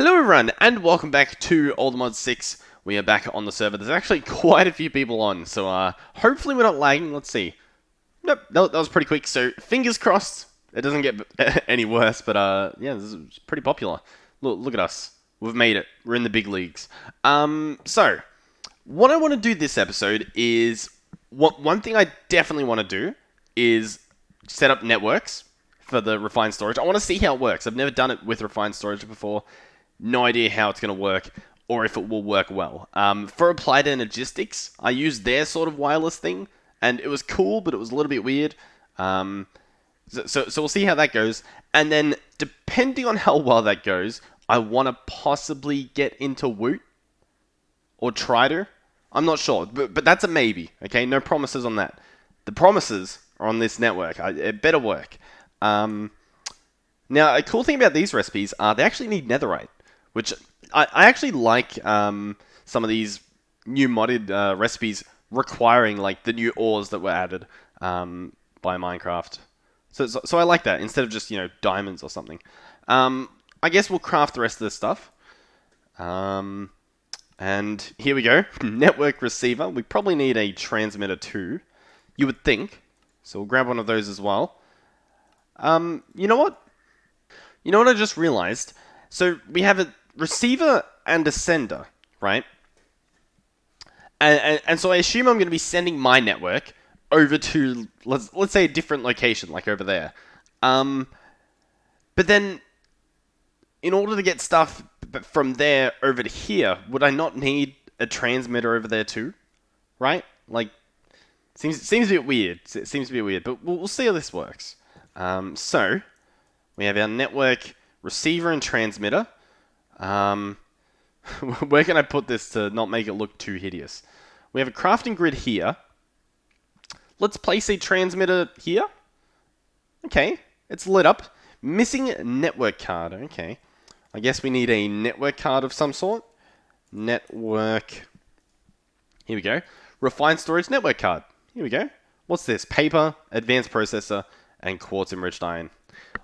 Hello everyone, and welcome back to All the Mods 6. We are back on the server. There's actually quite a few people on, so hopefully we're not lagging. Let's see. Nope, that was pretty quick, so fingers crossed it doesn't get any worse, but yeah, this is pretty popular. Look at us. We've made it. We're in the big leagues. So, what I want to do this episode is, one thing I definitely want to do is set up networks for the refined storage. I want to see how it works. I've never done it with refined storage before. No idea how it's going to work or if it will work well. For Applied Energistics, I used their sort of wireless thing, and it was cool, but it was a little bit weird. So we'll see how that goes. And then, depending on how well that goes, I want to possibly get into Woot or try to. I'm not sure, but that's a maybe. Okay, no promises on that. The promises are on this network. It better work. Now, a cool thing about these recipes are they actually need netherite, which I actually like some of these new modded recipes requiring like the new ores that were added by Minecraft. So I like that instead of just, diamonds or something. I guess we'll craft the rest of this stuff. And here we go. Network receiver. We probably need a transmitter too, you would think. So we'll grab one of those as well. You know what? You know what I just realized? So we have a receiver and a sender, right? And so I assume I'm going to be sending my network over to, let's say, a different location, like over there. But then, in order to get stuff from there over to here, would I not need a transmitter over there too? Right? Like, seems a bit weird. It seems a bit weird, but we'll see how this works. So, we have our network receiver and transmitter. Where can I put this to not make it look too hideous? We have a crafting grid here. Let's place a transmitter here. Okay, it's lit up. Missing network card. Okay, I guess we need a network card of some sort. Network. Here we go. Refined storage network card. Here we go. What's this? Paper, advanced processor, and quartz enriched iron.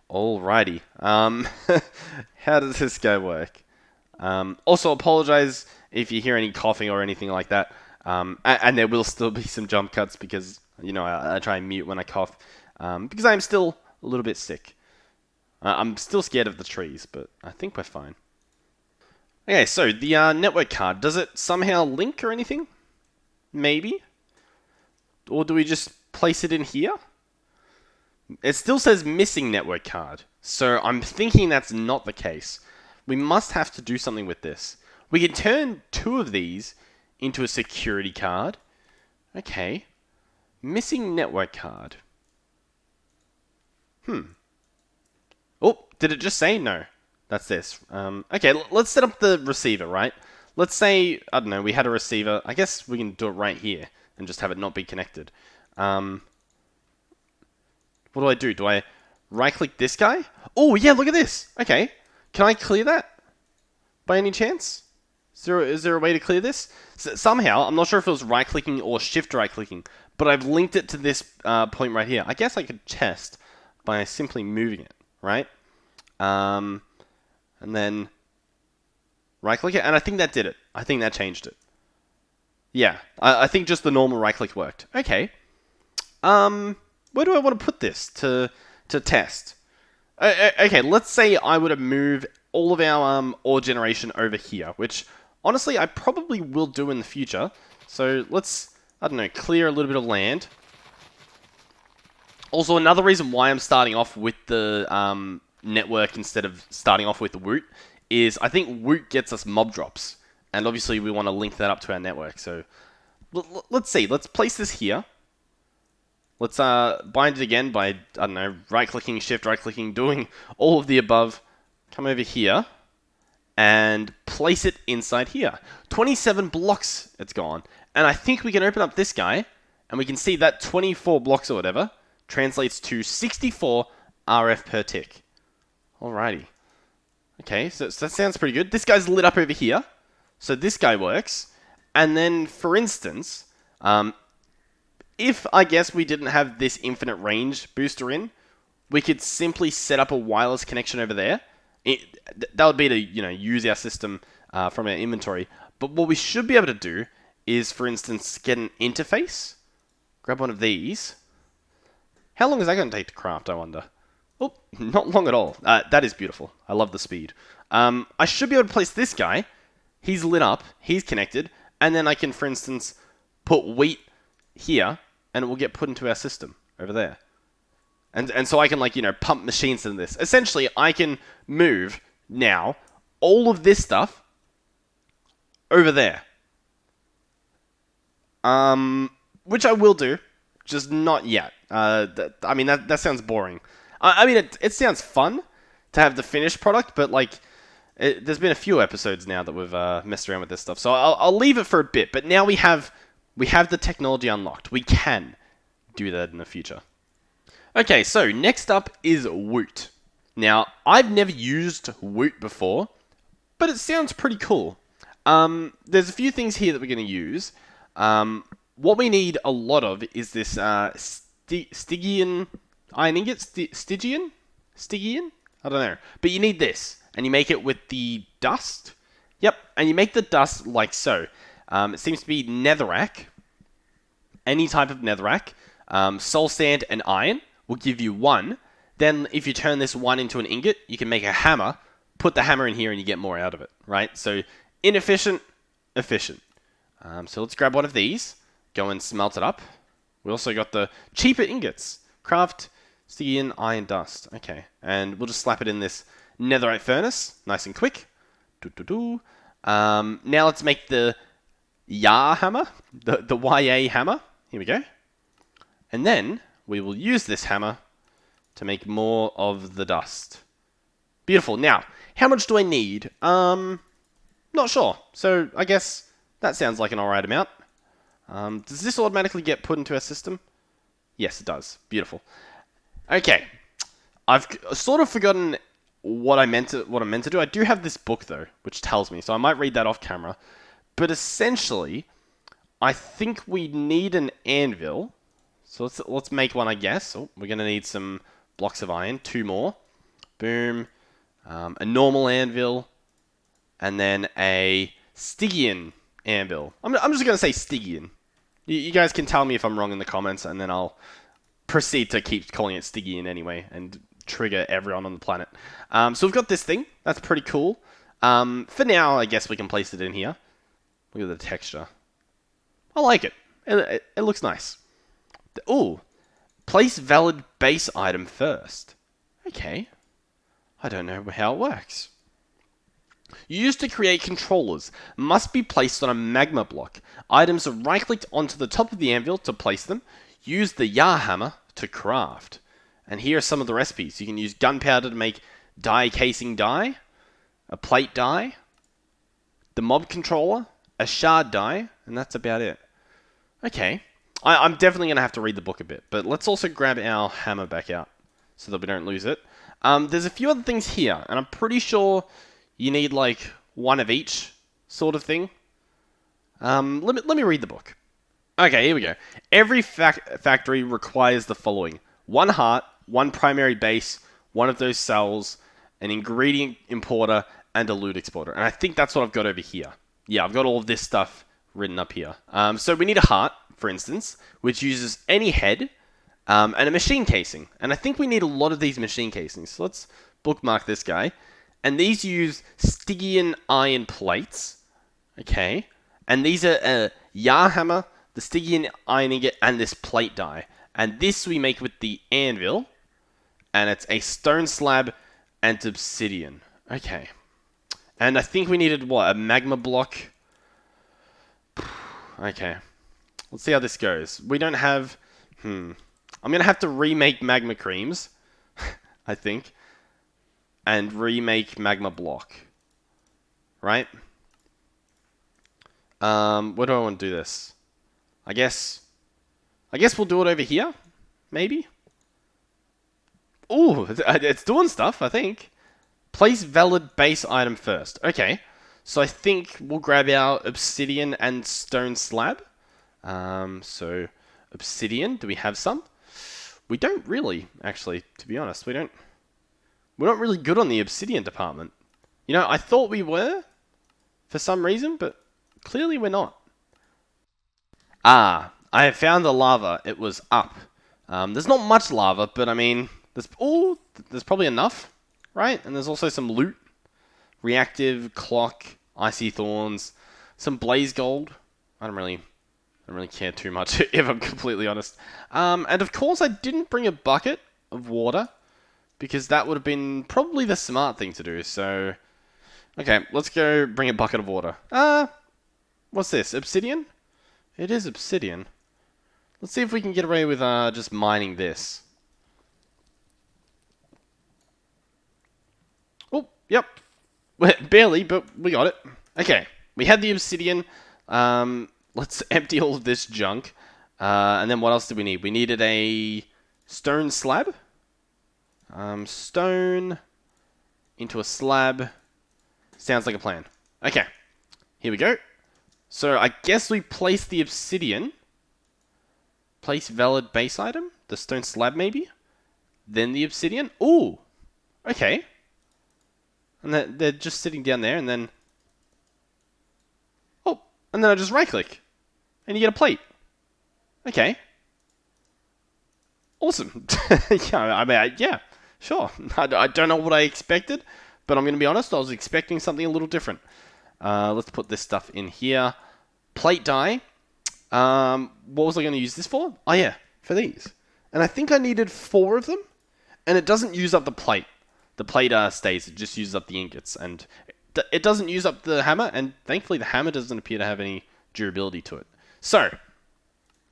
Alrighty. How does this guy work? Also, apologize if you hear any coughing or anything like that. And there will still be some jump cuts because, I try and mute when I cough. Because I'm still a little bit sick. I'm still scared of the trees, but I think we're fine. Okay, so the network card, does it somehow link or anything? Maybe? Or do we just place it in here? It still says missing network card, so I'm thinking that's not the case. We must have to do something with this. We can turn two of these into a security card. Okay. Missing network card. Oh, did it just say no? That's this. Okay, let's set up the receiver, right? Let's say, I don't know, we had a receiver. I guess we can do it right here and just have it not be connected. What do? Do I right-click this guy? Oh, yeah, look at this. Okay. Can I clear that? By any chance? Is there a way to clear this? Somehow, I'm not sure if it was right-clicking or shift right-clicking, but I've linked it to this point right here. I guess I could test by simply moving it, right? And then right-click it, and I think that did it. I think that changed it. Yeah, I think just the normal right-click worked. Okay. Where do I want to put this to test? Okay, let's say I were to move all of our ore generation over here, which honestly I probably will do in the future. So let's, I don't know, clear a little bit of land. Also, another reason why I'm starting off with the network instead of starting off with Woot is I think Woot gets us mob drops. And obviously we want to link that up to our network. So let's see, let's place this here. Let's bind it again by, I don't know, right-clicking, shift, right-clicking, doing all of the above. Come over here and place it inside here. 27 blocks it's gone. And I think we can open up this guy and we can see that 24 blocks or whatever translates to 64 RF per tick. Alrighty. Okay, so that sounds pretty good. This guy's lit up over here. So this guy works. And then, for instance, if I guess we didn't have this infinite range booster in, we could simply set up a wireless connection over there that would be to, use our system from our inventory. But what we should be able to do is, for instance, get an interface. Grab one of these. How long is that going to take to craft, I wonder? Oh, not long at all. That is beautiful. I love the speed. I should be able to place this guy. He's lit up. He's connected. And then I can, for instance, put wheat here, and it will get put into our system over there. And so I can, pump machines into this. Essentially, I can move now all of this stuff over there. Which I will do, just not yet. That sounds boring. It sounds fun to have the finished product, but there's been a few episodes now that we've messed around with this stuff, so I'll leave it for a bit. But now we have the technology unlocked. We can do that in the future. Okay, so next up is Woot. Now, I've never used Woot before, but it sounds pretty cool. There's a few things here that we're going to use. What we need a lot of is this Stygian iron ingot? Stygian? I don't know. But you need this, and you make it with the dust. Yep, and you make the dust like so. It seems to be netherrack. Any type of netherrack. Soul sand and iron will give you 1. Then if you turn this 1 into an ingot, you can make a hammer, put the hammer in here, and you get more out of it, right? So inefficient, efficient. So let's grab one of these, go and smelt it up. We also got the cheaper ingots. Craft Stygian iron dust. Okay, and we'll just slap it in this netherite furnace, nice and quick. Now let's make the YA hammer, the YA hammer. Here we go. And then we will use this hammer to make more of the dust. Beautiful. Now, how much do I need? Not sure. So I guess that sounds like an alright amount. Does this automatically get put into our system? Yes, it does. Beautiful. Okay. I've sort of forgotten what I'm meant to do. I do have this book though, which tells me, so I might read that off camera. But essentially, I think we need an anvil. So let's make one, I guess. Oh, we're going to need some blocks of iron. 2 more. Boom. A normal anvil. And then a Stygian anvil. I'm just going to say Stygian. You guys can tell me if I'm wrong in the comments, and then I'll proceed to keep calling it Stygian anyway, and trigger everyone on the planet. So we've got this thing. That's pretty cool. For now, I guess we can place it in here. Look at the texture. I like it. It looks nice. Ooh, place valid base item first. Okay. I don't know how it works. Used to create controllers. Must be placed on a magma block. Items are right-clicked onto the top of the anvil to place them. Use the YA hammer to craft. And here are some of the recipes. You can use gunpowder to make die casing die, a plate die, the mob controller, a shard die, and that's about it. Okay. I'm definitely going to have to read the book a bit, but let's also grab our hammer back out so that we don't lose it. There's a few other things here, and I'm pretty sure you need like 1 of each sort of thing. Let me read the book. Okay, here we go. Every factory requires the following: 1 heart, 1 primary base, 1 of those cells, an ingredient importer, and a loot exporter. And I think that's what I've got over here. Yeah, I've got all of this stuff written up here. So we need a heart, for instance, which uses any head, and a machine casing. And I think we need a lot of these machine casings. So let's bookmark this guy. And these use Stygian iron plates. Okay. And these are a YA hammer, the Stygian iron ingot, and this plate die. And this we make with the anvil. And it's a stone slab and obsidian. Okay. And I think we needed, what, a magma block? Okay. Let's see how this goes. We don't have... I'm going to have to remake magma creams, I think. And remake magma block. Right? Where do I want to do this? I guess we'll do it over here? Maybe? Ooh, it's doing stuff, I think. Place valid base item first. Okay. So I think we'll grab our obsidian and stone slab. So obsidian, do we have some? We don't really, actually, to be honest. We don't We're not really good on the obsidian department. You know, I thought we were, for some reason, but clearly we're not. Ah, I have found the lava. It was up. There's not much lava, but I mean, there's probably enough, right? And there's also some loot. Reactive, clock, icy thorns, some blaze gold. I don't really care too much, if I'm completely honest. And of course, I didn't bring a bucket of water, because that would have been probably the smart thing to do, so... Okay, let's go bring a bucket of water. What's this? Obsidian? It is obsidian. Let's see if we can get away with just mining this. Oh, yep. Barely, but we got it. Okay, we had the obsidian. Let's empty all of this junk. And then what else did we need? We needed a stone slab. Stone into a slab. Sounds like a plan. Okay, here we go. So I guess we place the obsidian. Place valid base item. The stone slab maybe. Then the obsidian. Ooh, okay. And they're just sitting down there, and then... Oh, and then I just right-click. And you get a plate. Okay. Awesome. Yeah, I mean, yeah, sure. I don't know what I expected, but I'm going to be honest, I was expecting something a little different. Let's put this stuff in here. Plate die. What was I going to use this for? Oh, yeah, for these. And I think I needed 4 of them, and it doesn't use up the plate. The plate stays, it just uses up the ingots, and it doesn't use up the hammer, and thankfully the hammer doesn't appear to have any durability to it. So,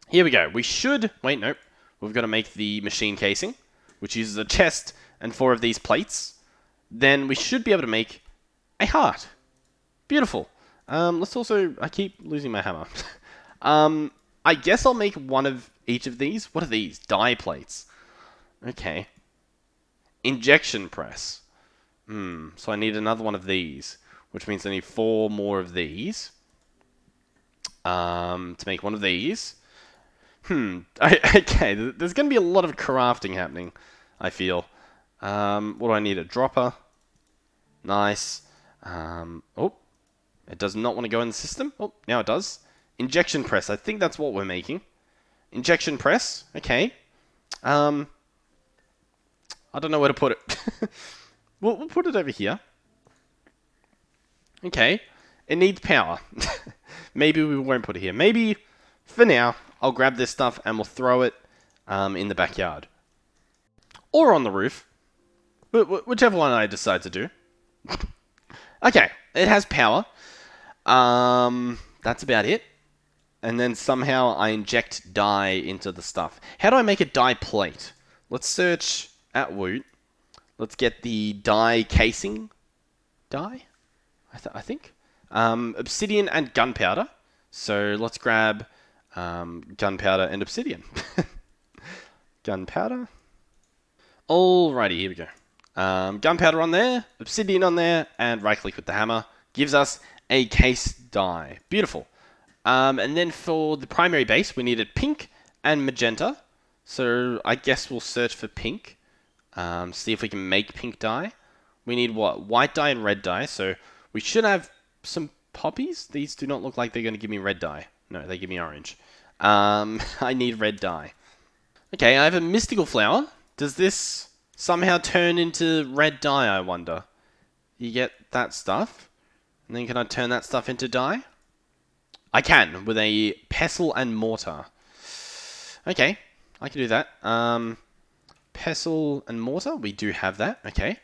here we go. We should... Wait, nope. We've got to make the machine casing, which uses a chest and 4 of these plates. Then we should be able to make a heart. Beautiful. Let's also... I keep losing my hammer. I guess I'll make one of each of these. What are these? Die plates. Okay. Injection press. So I need another one of these, which means I need 4 more of these. To make one of these. Okay, there's going to be a lot of crafting happening, I feel. What do I need? A dropper. Nice. Oh, it does not want to go in the system. Oh, now it does. Injection press. I think that's what we're making. Injection press. Okay. I don't know where to put it. We'll put it over here. Okay. It needs power. Maybe we won't put it here. Maybe, for now, I'll grab this stuff and we'll throw it in the backyard. Or on the roof. Whichever one I decide to do. Okay. It has power. That's about it. And then somehow I inject dye into the stuff. How do I make a dye plate? Let's search at Woot. Let's get the dye casing. Dye? I think. Obsidian and gunpowder. So let's grab gunpowder and obsidian. Gunpowder. Alrighty, here we go. Gunpowder on there, obsidian on there, and right-click with the hammer. Gives us a case dye. Beautiful. And then for the primary base, we needed pink and magenta. So I guess we'll search for pink. See if we can make pink dye. We need what? White dye and red dye. So we should have some poppies. These do not look like they're going to give me red dye. No, they give me orange. I need red dye. Okay, I have a mystical flower. Does this somehow turn into red dye, I wonder? You get that stuff. And then can I turn that stuff into dye? I can, with a pestle and mortar. Okay, I can do that. Pestle and mortar, we do have that. Okay,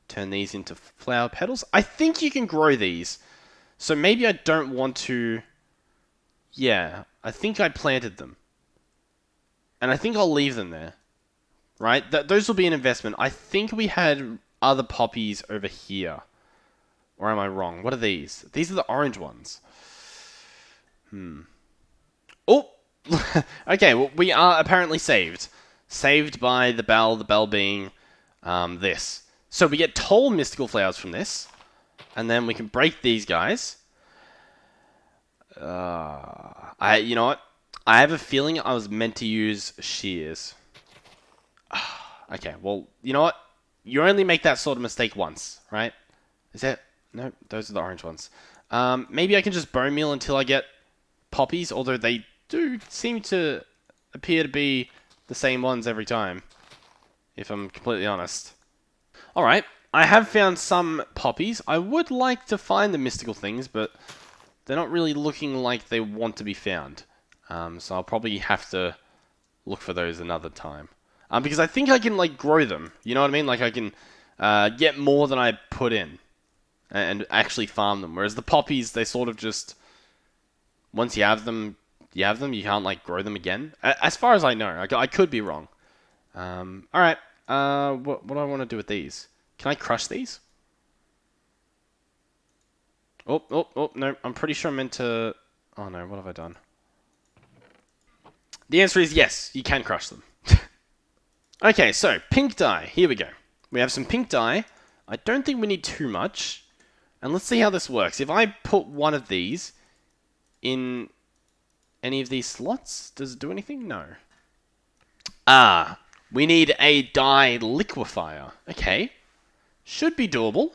turn these into flower petals. I think you can grow these. So maybe I don't want to... Yeah, I think I planted them. And I think I'll leave them there. Right? Those will be an investment. I think we had other poppies over here. Or am I wrong? What are these? These are the orange ones. Oh! Okay, well, we are apparently saved. Saved by the bell being this. So we get tall mystical flowers from this. And then we can break these guys. You know what? I have a feeling I was meant to use shears. Okay, well, you know what? you only make that sort of mistake once, right? Is that... No, those are the orange ones. Maybe I can just bone meal until I get poppies, although they do seem to appear to be the same ones every time, if I'm completely honest. Alright, I have found some poppies. I would like to find the mystical things, but they're not really looking like they want to be found. So I'll probably have to look for those another time. Because I think I can, like, grow them. You know what I mean? Like, I can get more than I put in and actually farm them. Whereas the poppies, they sort of just... Once you have them, you can't, like, grow them again. As far as I know. I could be wrong. Alright. What do I want to do with these? Can I crush these? Oh, no. I'm pretty sure I'm meant to... Oh, no. What have I done? The answer is yes. You can crush them. Okay, so, pink dye. Here we go. We have some pink dye. I don't think we need too much. And let's see how this works. If I put one of these in any of these slots, does it do anything? No. We need a dye liquefier. Okay. Should be doable.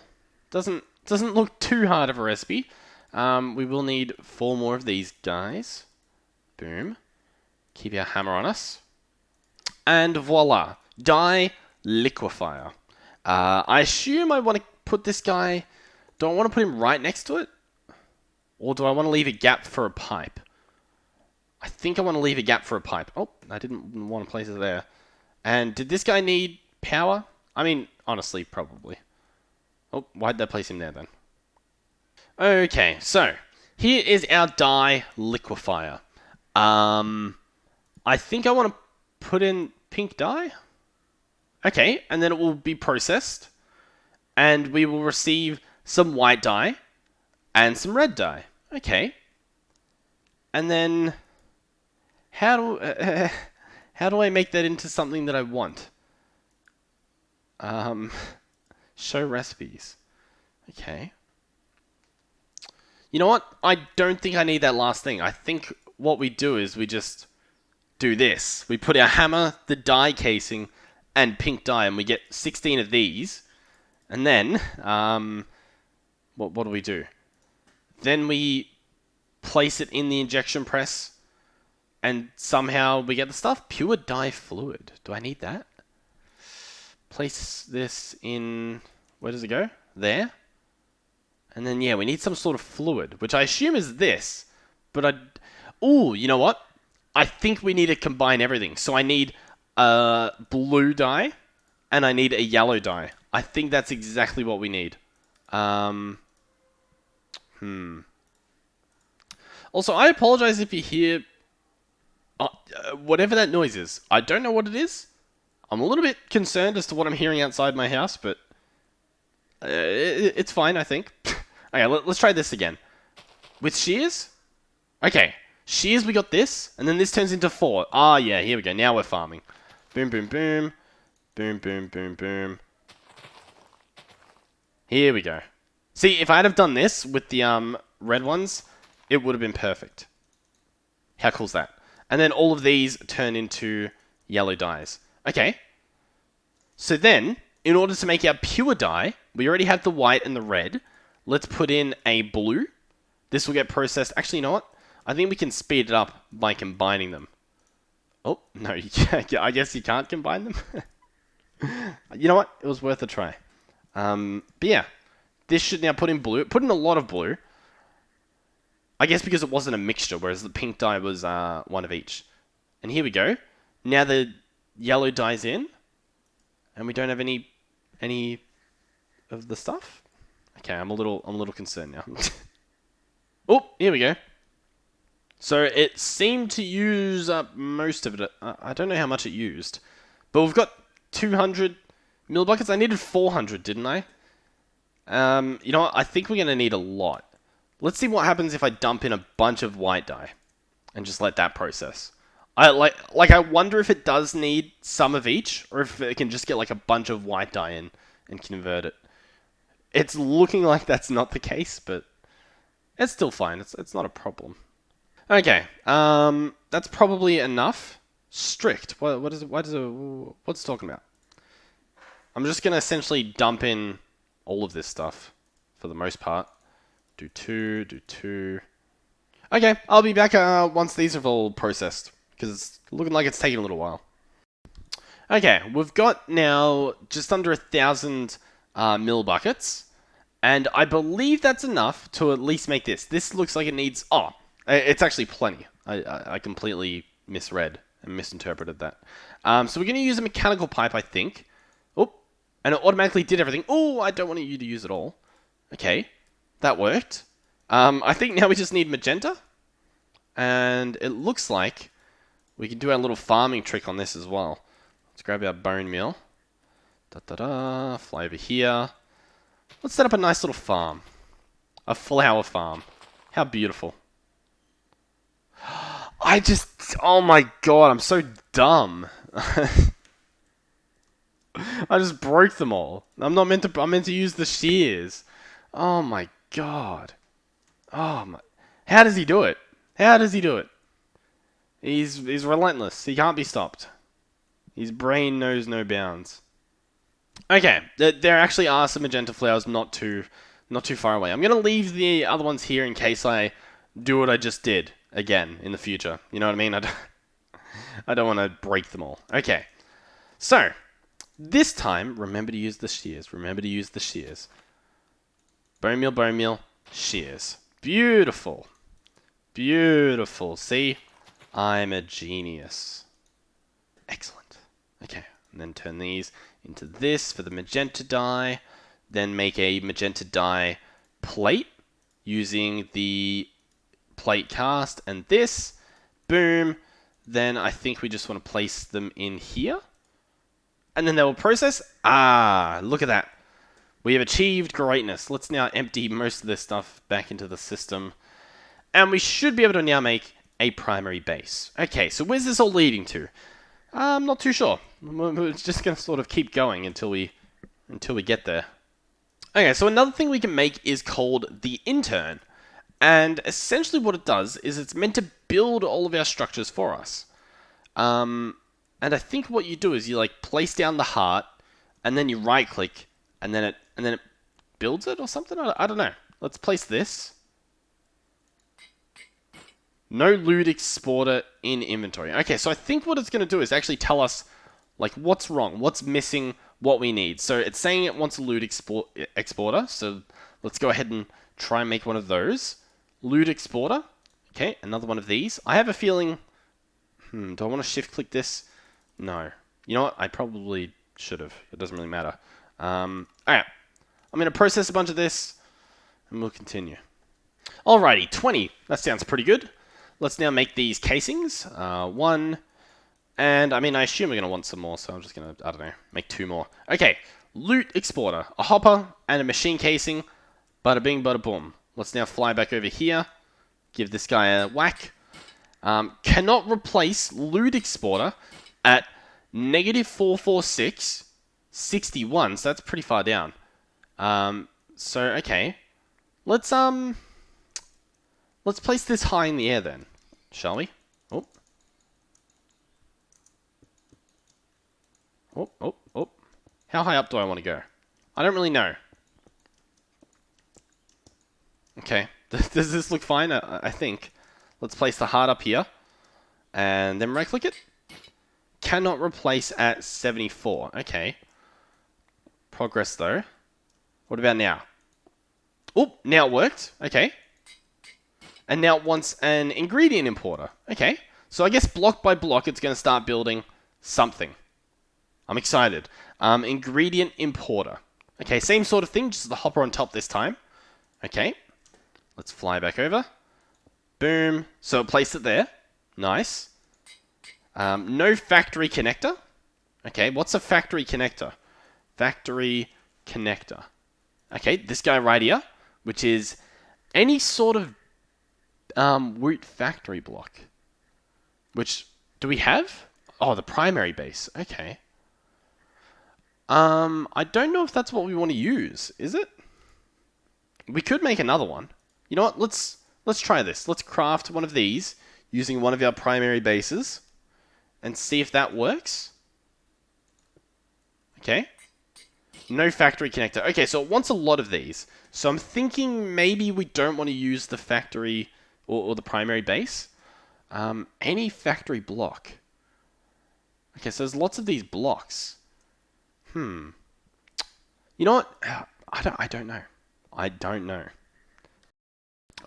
Doesn't look too hard of a recipe. We will need 4 more of these guys. Boom. Keep our hammer on us. And voila. Dye liquefier. I assume I want to put this guy... Do I want to put him right next to it? Or do I want to leave a gap for a pipe? I think I want to leave a gap for a pipe. Oh, I didn't want to place it there. And did this guy need power? I mean, honestly, probably. Oh, why'd they place him there then? Okay, so here is our dye liquefier. I think I want to put in pink dye. Okay, and then it will be processed. And we will receive some white dye and some red dye. Okay. And then how do I make that into something that I want? Show recipes. Okay. You know what? I don't think I need that last thing. I think what we do is we just do this. We put our hammer, the dye casing, and pink dye, and we get 16 of these. And then, what do we do? Then we place it in the injection press, and somehow we get the stuff. Pure dye fluid. Do I need that? Place this in... Where does it go? There. And then, yeah, we need some sort of fluid, which I assume is this. But Ooh, you know what? I think we need to combine everything. So I need a blue dye, and I need a yellow dye. I think that's exactly what we need. Also, I apologize if you hear whatever that noise is. I don't know what it is. I'm a little bit concerned as to what I'm hearing outside my house, but it's fine, I think. Okay, let's try this again. With shears? Okay, shears, we got this, and then this turns into 4. Ah, yeah, here we go. Now we're farming. Boom, boom, boom. Boom, boom, boom, boom. Here we go. See, if I'd have done this with the red ones, it would have been perfect. How cool is that? And then all of these turn into yellow dyes. Okay. So then, in order to make our pure dye, we already have the white and the red. Let's put in a blue. This will get processed. Actually, you know what? I think we can speed it up by combining them. Oh, no, you can't. I guess you can't combine them. You know what? It was worth a try. But yeah, this should now put in blue. Put in a lot of blue. I guess because it wasn't a mixture, whereas the pink dye was one of each. And here we go. Now the yellow dye's in, and we don't have any of the stuff. Okay, I'm a little concerned now. Oh, here we go. So it seemed to use up most of it. I don't know how much it used, but we've got 200 mil buckets. I needed 400, didn't I? You know what? I think we're gonna need a lot. Let's see what happens if I dump in a bunch of white dye and just let that process. I wonder if it does need some of each, or if it can just get like a bunch of white dye in and convert it. It's looking like that's not the case, but it's still fine. It's not a problem. Okay, that's probably enough. Strict. What's it talking about? I'm just going to essentially dump in all of this stuff for the most part. Do 2, do 2. Okay, I'll be back once these are all processed, because it's looking like it's taking a little while. Okay, we've got now just under 1,000 mill buckets, and I believe that's enough to at least make this. This looks like it needs... Oh, it's actually plenty. I completely misread and misinterpreted that. So we're going to use a mechanical pipe, I think. Oh, and it automatically did everything. Oh, I don't want you to use it all. Okay, that worked. I think now we just need magenta. And it looks like we can do our little farming trick on this as well. Let's grab our bone meal. Fly over here. Let's set up a nice little farm. A flower farm. How beautiful. Oh my god, I'm so dumb. I just broke them all. I'm meant to use the shears. Oh my god. Oh my. How does he do it? How does he do it? He's relentless. He can't be stopped. His brain knows no bounds. Okay, there actually are some magenta flowers not too far away. I'm gonna leave the other ones here in case I do what I just did again in the future. You know what I mean? I don't want to break them all. Okay, so this time remember to use the shears. Remember to use the shears. Bone meal, shears. Beautiful. Beautiful. See? I'm a genius. Excellent. Okay, and then turn these into this for the magenta dye. Then make a magenta dye plate using the plate cast and this. Boom. Then I think we just want to place them in here. And then they will process. Ah, look at that. We have achieved greatness. Let's now empty most of this stuff back into the system. And we should be able to now make a primary base. Okay, so where's this all leading to? I'm not too sure. We're just going to sort of keep going until we get there. Okay, so another thing we can make is called the intern. And essentially what it does is it's meant to build all of our structures for us. And I think what you do is you like place down the heart, and then you right click, and then it builds it or something. I don't know. Let's place this. No loot exporter in inventory. Okay, so I think what it's going to do is actually tell us like what's wrong, what's missing, what we need. So it's saying it wants a loot exporter. So let's go ahead and try and make one of those. Loot exporter. Okay, another one of these. I have a feeling... do I want to shift click this? No. You know what? I probably should have. It doesn't really matter. Alright. I'm going to process a bunch of this, and we'll continue. Alrighty, 20. That sounds pretty good. Let's now make these casings. One. And, I mean, I assume we're going to want some more, so I'm just going to, I don't know, make 2 more. Okay, loot exporter. A hopper and a machine casing. Bada bing, bada boom. Let's now fly back over here. Give this guy a whack. Cannot replace loot exporter at -446, 61, so that's pretty far down. So, okay. Let's place this high in the air then, shall we? Oh. Oh, oh, oh. How high up do I want to go? I don't really know. Okay. Does this look fine? I think. Let's place the heart up here. And then right click it. Cannot replace at 74. Okay. Progress though. What about now? Oh, now it worked. Okay. And now it wants an ingredient importer. Okay. So I guess block by block it's going to start building something. I'm excited. Ingredient importer. Okay, same sort of thing, just the hopper on top this time. Okay. Let's fly back over. Boom. So it placed it there. Nice. No factory connector. Okay, what's a factory connector? Factory connector. Okay, this guy right here, which is any sort of Woot factory block. Which, do we have? Oh, the primary base. Okay. I don't know if that's what we want to use, is it? We could make another one. You know what? Let's try this. Let's craft one of these using one of our primary bases and see if that works. Okay. No factory connector. Okay, so it wants a lot of these. So I'm thinking maybe we don't want to use the factory or the primary base. Any factory block. Okay, so there's lots of these blocks. You know what? I don't know. I don't know.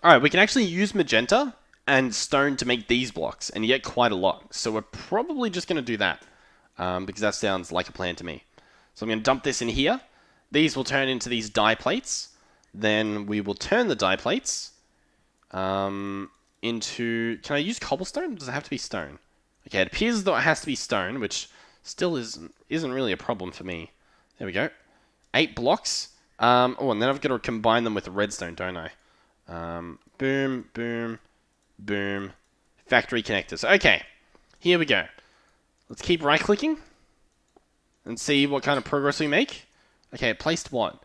Alright, we can actually use magenta and stone to make these blocks, and you get quite a lot. So we're probably just going to do that, because that sounds like a plan to me. So I'm going to dump this in here. These will turn into these die plates. Then we will turn the die plates into... Can I use cobblestone? Does it have to be stone? Okay, it appears as though it has to be stone, which still isn't really a problem for me. There we go. 8 blocks. Oh, and then I've got to combine them with redstone, don't I? Boom, boom, boom. Factory connectors. Okay, here we go. Let's keep right-clicking and see what kind of progress we make. Okay, it placed what?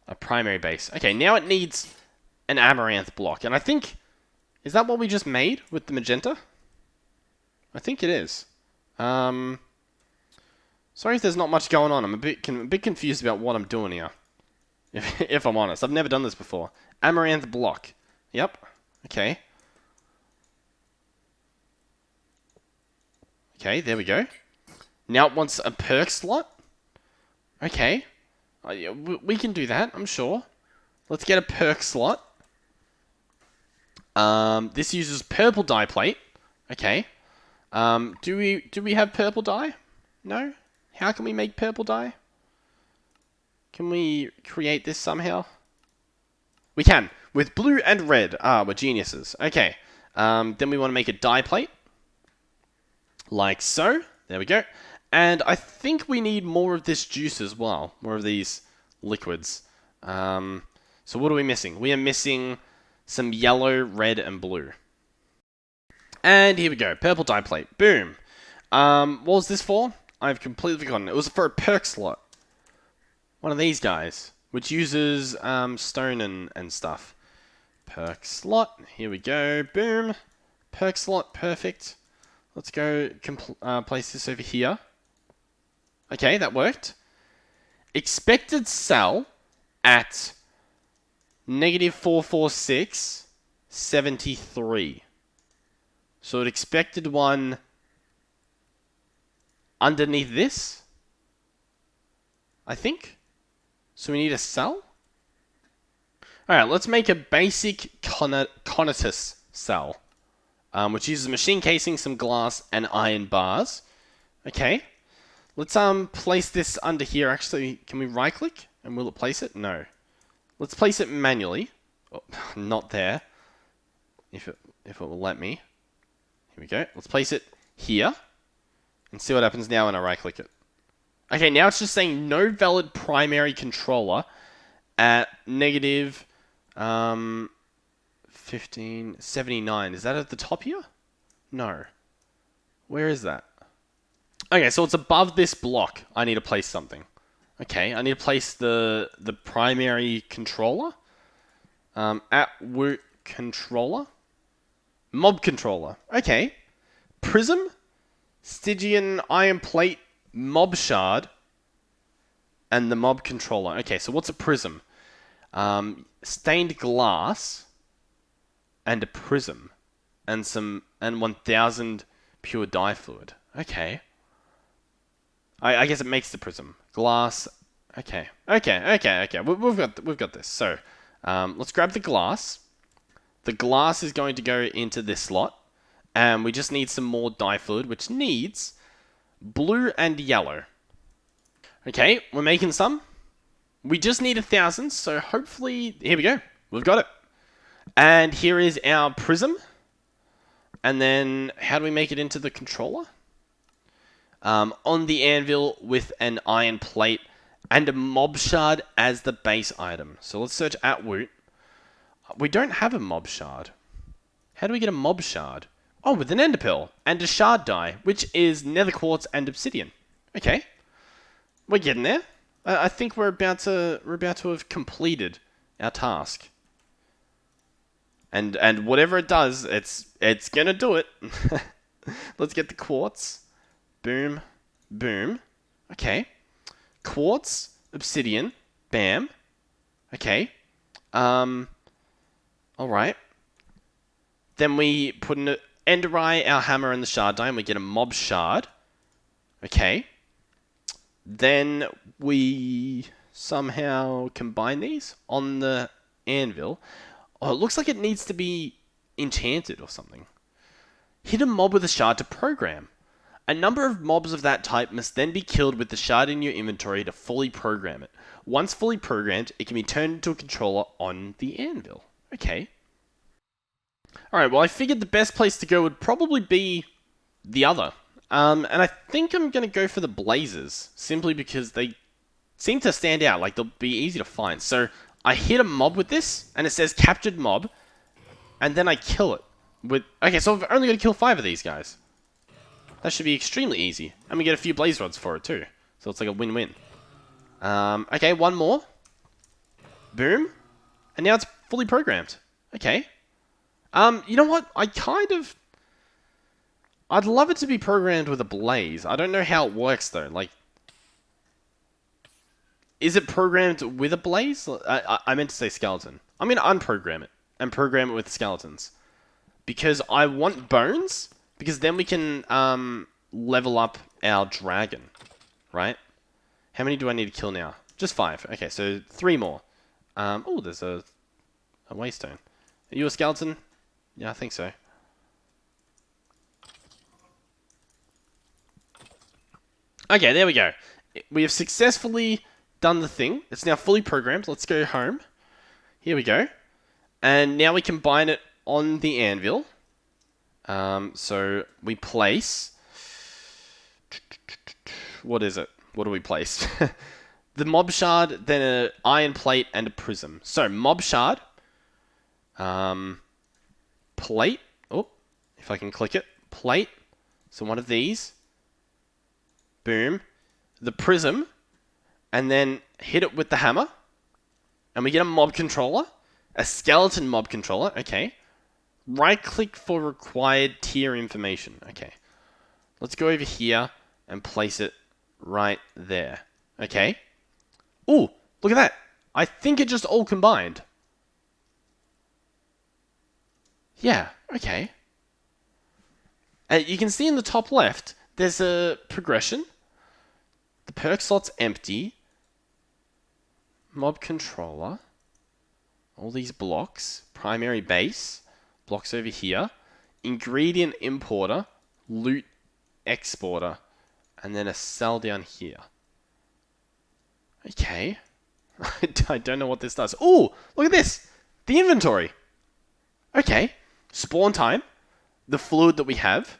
A primary base. Okay, now it needs an amaranth block. And I think... Is that what we just made with the magenta? I think it is. Sorry if there's not much going on. I'm a bit confused about what I'm doing here. If I'm honest. I've never done this before. Amaranth block. Yep. Okay. Okay, there we go. Now it wants a perk slot. Okay. We can do that, I'm sure. Let's get a perk slot. This uses purple dye plate. Okay. Do we have purple dye? No? How can we make purple dye? Can we create this somehow? We can. With blue and red. Ah, we're geniuses. Okay. Then we want to make a dye plate. Like so. There we go. And I think we need more of this juice as well. More of these liquids. So what are we missing? We are missing some yellow, red, and blue. And here we go. Purple dye plate. Boom. What was this for? I've completely forgotten. It was for a perk slot. One of these guys. Which uses stone and stuff. Perk slot. Here we go. Boom. Perk slot. Perfect. Let's go place this over here. Okay, that worked. Expected sell at -446.73. So it expected one underneath this, I think. So we need a cell. Alright, let's make a basic conatus cell, which uses machine casing, some glass, and iron bars. Okay. Let's place this under here. Actually, can we right click? And will it place it? No. Let's place it manually. Oh, not there. If it will let me. Here we go. Let's place it here. And see what happens now when I right click it. Okay, now it's just saying no valid primary controller at negative 1579. Is that at the top here? No. Where is that? Okay, so it's above this block. I need to place something. Okay, I need to place the primary controller. At Woot controller. Mob controller. Okay. Prism. Stygian iron plate. Mob shard. And the mob controller. Okay, so what's a prism? Stained glass. And a prism. And 1000 pure dye fluid. Okay. I guess it makes the prism. Glass. Okay. We've got this. So, let's grab the glass. The glass is going to go into this slot. And we just need some more dye fluid, which needs blue and yellow. Okay, we're making some. We just need 1,000, so hopefully... Here we go. We've got it. And here is our prism. And then, how do we make it into the controller? On the anvil with an iron plate and a mob shard as the base item. So let's search at Woot. We don't have a mob shard. How do we get a mob shard? Oh, with an ender pearl and a shard die, which is nether quartz and obsidian. Okay, we're getting there. I think we're about to have completed our task. And whatever it does, it's gonna do it. Let's get the quartz. Boom, boom. Okay. Quartz, obsidian. Bam. Okay. Alright. Then we put an ender eye, our hammer, and the shard die, and we get a mob shard. Okay. Then we somehow combine these on the anvil. Oh, it looks like it needs to be enchanted or something. Hit a mob with a shard to program. A number of mobs of that type must then be killed with the shard in your inventory to fully program it. Once fully programmed, it can be turned into a controller on the anvil. Okay. Alright, well I figured the best place to go would probably be the other. And I think I'm going to go for the blazes, simply because they seem to stand out, like they'll be easy to find. So I hit a mob with this, and it says captured mob, and then I kill it. Okay, so I've only got to kill 5 of these guys. That should be extremely easy. And we get a few blaze rods for it too. So it's like a win-win. Okay, one more. Boom. And now it's fully programmed. Okay. You know what? I'd love it to be programmed with a blaze. I don't know how it works though. Like, is it programmed with a blaze? I meant to say skeleton. I'm going to unprogram it and program it with skeletons. Because I want bones, because then we can level up our dragon, right? How many do I need to kill now? Just 5. Okay, so 3 more. Oh, there's a waystone. Are you a skeleton? Yeah, I think so. Okay, there we go. We have successfully done the thing. It's now fully programmed. Let's go home. Here we go. And now we combine it on the anvil. So we place... What is it? What do we place? The mob shard, then an iron plate, and a prism. So, mob shard. Plate. Oh, if I can click it. Plate. So one of these. Boom. The prism. And then hit it with the hammer. And we get a mob controller. A skeleton mob controller. Okay. Right-click for required tier information. Okay. Let's go over here and place it right there. Okay. Ooh, look at that. I think it just all combined. Yeah, okay. And you can see in the top left, there's a progression. The perk slot's empty. Mob controller. All these blocks. Primary base. Blocks over here. Ingredient importer. Loot exporter. And then a cell down here. Okay. I don't know what this does. Ooh, look at this. The inventory. Okay. Spawn time. The fluid that we have.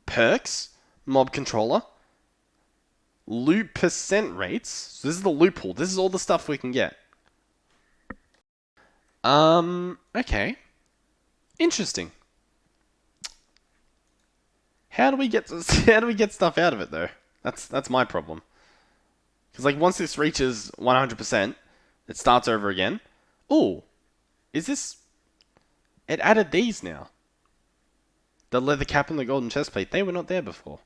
Perks. Mob controller. Loot percent rates. So this is the loot pool. This is all the stuff we can get. Okay. Interesting. How do we get stuff out of it though? That's my problem. Because like once this reaches 100%, it starts over again. Ooh, is this? It added these now. The leather cap and the golden chestplate. They were not there before.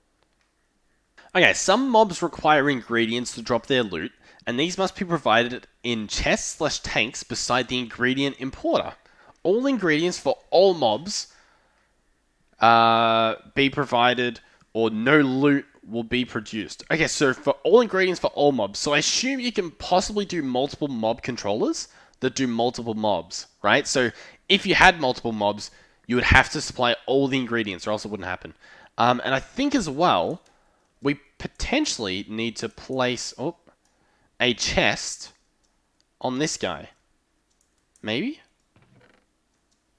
Okay, some mobs require ingredients to drop their loot, and these must be provided in chests/tanks beside the ingredient importer. All ingredients for all mobs be provided, or no loot will be produced. Okay, so for all ingredients for all mobs. So I assume you can possibly do multiple mob controllers that do multiple mobs, right? So if you had multiple mobs, you would have to supply all the ingredients or else it wouldn't happen. And I think as well, we potentially need to place a chest on this guy. Maybe?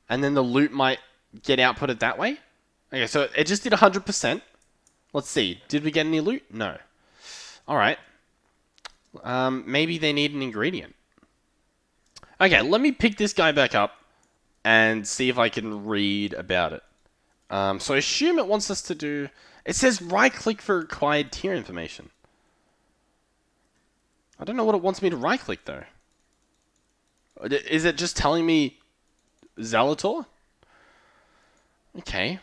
And then the loot might get outputted that way? Okay, so it just did 100%. Let's see. Did we get any loot? No. Alright. Maybe they need an ingredient. Okay, let me pick this guy back up and see if I can read about it. So I assume it wants us to do... It says right-click for required tier information. I don't know what it wants me to right-click, though. Is it just telling me Zalator? Okay.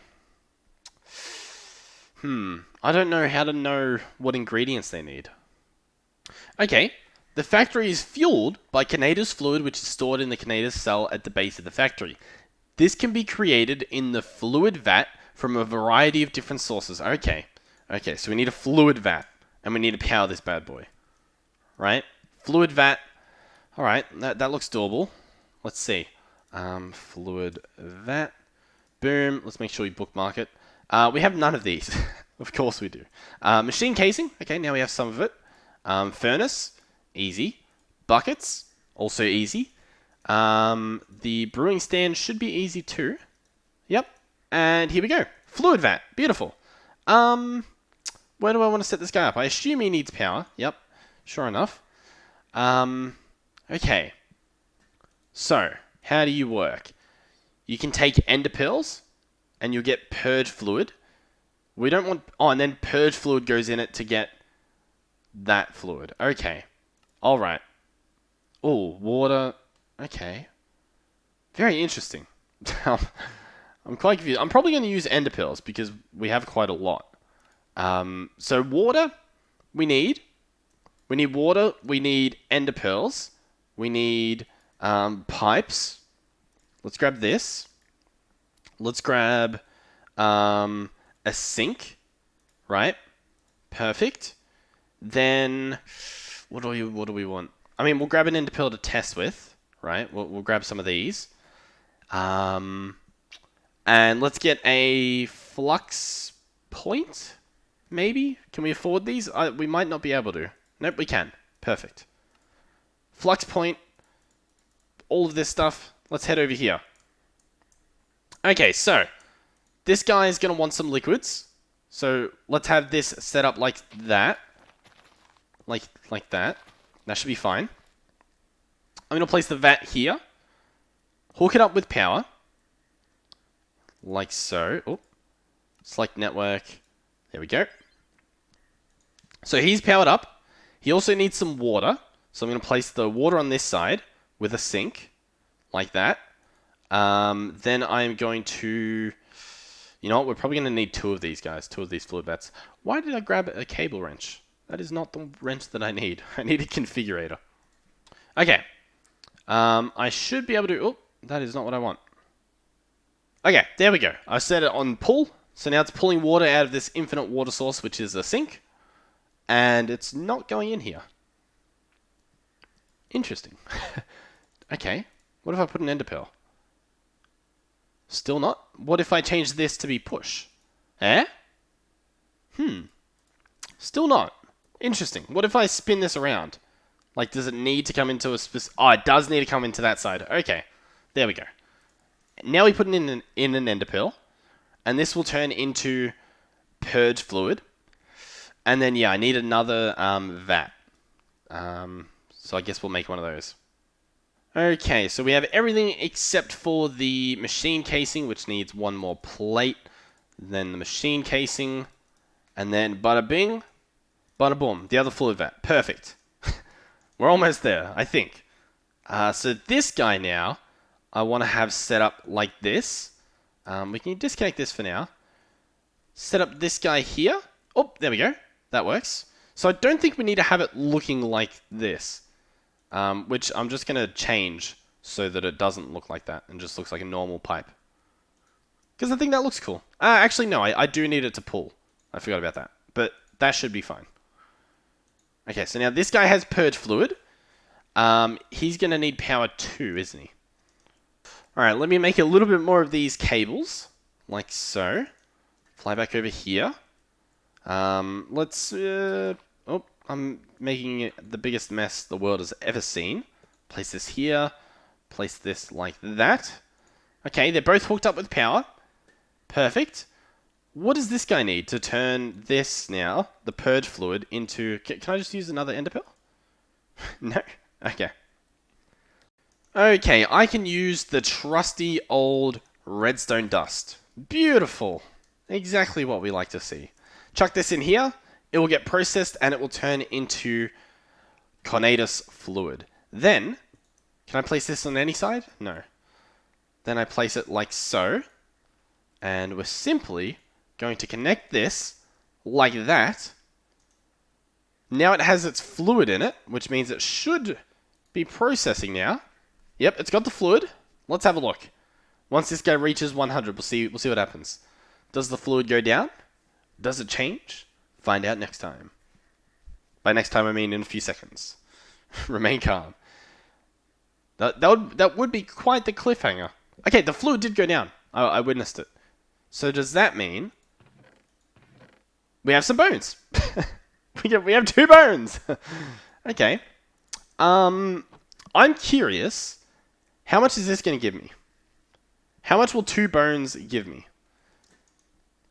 I don't know how to know what ingredients they need. Okay, the factory is fueled by Canader's fluid, which is stored in the Canader's cell at the base of the factory. This can be created in the fluid vat from a variety of different sources. Okay, so we need a fluid vat, and we need to power this bad boy. Right? Fluid vat. Alright, that looks doable. Let's see. Fluid vat. Boom. Let's make sure we bookmark it. We have none of these. Of course we do. Machine casing. Okay, now we have some of it. Furnace. Easy. Buckets. Also easy. The brewing stand should be easy too. Yep. And here we go. Fluid vat. Beautiful. Where do I want to set this guy up? I assume he needs power. Yep. Sure enough. Okay. So, how do you work? You can take ender pearls, and you'll get purge fluid. We don't want... Oh, and then purge fluid goes in it to get that fluid. Okay. Alright. Oh, water. Okay. Very interesting. I'm quite confused. I'm probably going to use ender pearls, because we have quite a lot. So, water, we need... We need water, we need ender pearls, we need pipes. Let's grab this. Let's grab a sink, right? Perfect. Then, what do we want? I mean, we'll grab an ender pearl to test with, right? We'll grab some of these. And let's get a flux point, maybe? Can we afford these? We might not be able to. Nope, we can. Perfect. Flux point. All of this stuff. Let's head over here. Okay, so this guy is going to want some liquids. So let's have this set up like that. Like that. That should be fine. I'm going to place the vat here. Hook it up with power. Like so. Oh. Select network. There we go. So he's powered up. He also needs some water, so I'm going to place the water on this side with a sink, like that. Then I'm going to... You know what, we're probably going to need two of these guys, two of these fluid vats. Why did I grab a cable wrench? That is not the wrench that I need. I need a configurator. Okay. I should be able to... Oh, that is not what I want. Okay, there we go. I set it on pull, so now it's pulling water out of this infinite water source, which is a sink. And it's not going in here. Interesting. Okay. What if I put an ender pearl? Still not? What if I change this to be push? Eh? Still not. Interesting. What if I spin this around? Like, does it need to come into a specific... Oh, it does need to come into that side. Okay. There we go. Now we put it in an ender pearl. And this will turn into purge fluid. And then, yeah, I need another vat. So I guess we'll make one of those. Okay, so we have everything except for the machine casing, which needs one more plate. Then the machine casing. And then bada bing, bada boom. The other fluid vat. Perfect. We're almost there, I think. So this guy now, I want to have set up like this. We can disconnect this for now. Set up this guy here. Oh, there we go. That works. So I don't think we need to have it looking like this. Which I'm just going to change so that it doesn't look like that and just looks like a normal pipe. Because I think that looks cool. Actually, no, I do need it to pull. I forgot about that. But that should be fine. Okay, so now this guy has purge fluid. He's going to need power too, isn't he? Alright, let me make a little bit more of these cables. Like so. Fly back over here. Let's... oh, I'm making it the biggest mess the world has ever seen. Place this here. Place this like that. Okay, they're both hooked up with power. Perfect. What does this guy need to turn this now, the purge fluid, into... Can I just use another ender pearl? No? Okay. Okay, I can use the trusty old redstone dust. Beautiful. Exactly what we like to see. Chuck this in here. It will get processed and it will turn into Cornatus fluid. Then, can I place this on any side? No. Then I place it like so. And we're simply going to connect this like that. Now it has its fluid in it, which means it should be processing now. Yep, it's got the fluid. Let's have a look. Once this guy reaches 100, we'll see what happens. Does the fluid go down? Does it change? Find out next time. By next time, I mean in a few seconds. Remain calm. That would be quite the cliffhanger. Okay, the fluid did go down. I witnessed it. So does that mean we have some bones? we have 2 bones. Okay. I'm curious. How much is this going to give me? How much will 2 bones give me?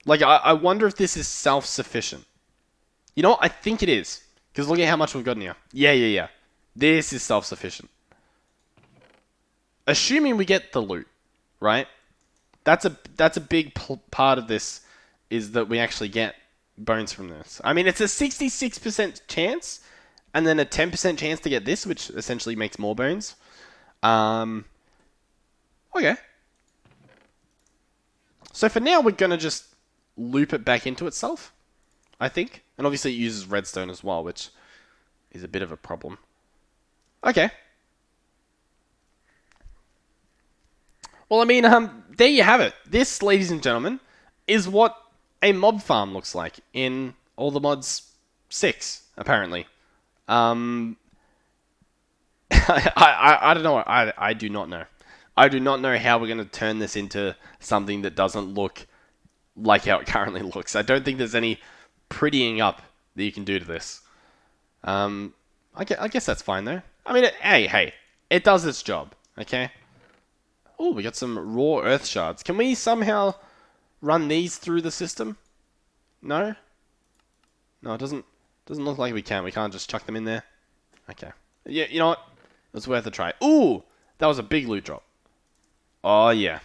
Like, I wonder if this is self-sufficient. You know what? I think it is. Because look at how much we've got now. Yeah. This is self-sufficient. Assuming we get the loot, right? That's a big part of this, is that we actually get bones from this. I mean, it's a 66% chance, and then a 10% chance to get this, which essentially makes more bones. Okay. So for now, we're going to just loop it back into itself, I think. And obviously it uses redstone as well, which is a bit of a problem. Okay. Well, I mean, there you have it. This, ladies and gentlemen, is what a mob farm looks like in All the Mods 6, apparently. I don't know. I do not know. I do not know how we're going to turn this into something that doesn't look like how it currently looks. I don't think there's any prettying up that you can do to this. I guess that's fine, though. I mean, hey, it does its job, okay? Oh, we got some raw earth shards. Can we somehow run these through the system? No? No, it doesn't look like we can. We can't just chuck them in there. Okay. Yeah, you know what? It's worth a try. Ooh! That was a big loot drop. Oh, yeah.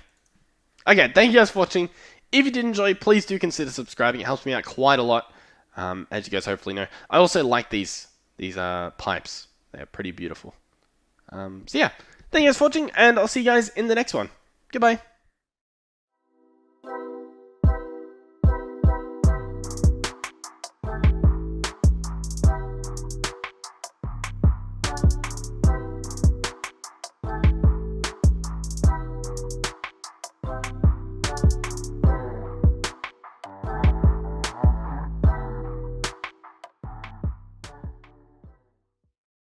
Okay, thank you guys for watching. If you did enjoy, please do consider subscribing. It helps me out quite a lot, as you guys hopefully know. I also like these pipes. They're pretty beautiful. So yeah, thank you guys for watching, and I'll see you guys in the next one. Goodbye.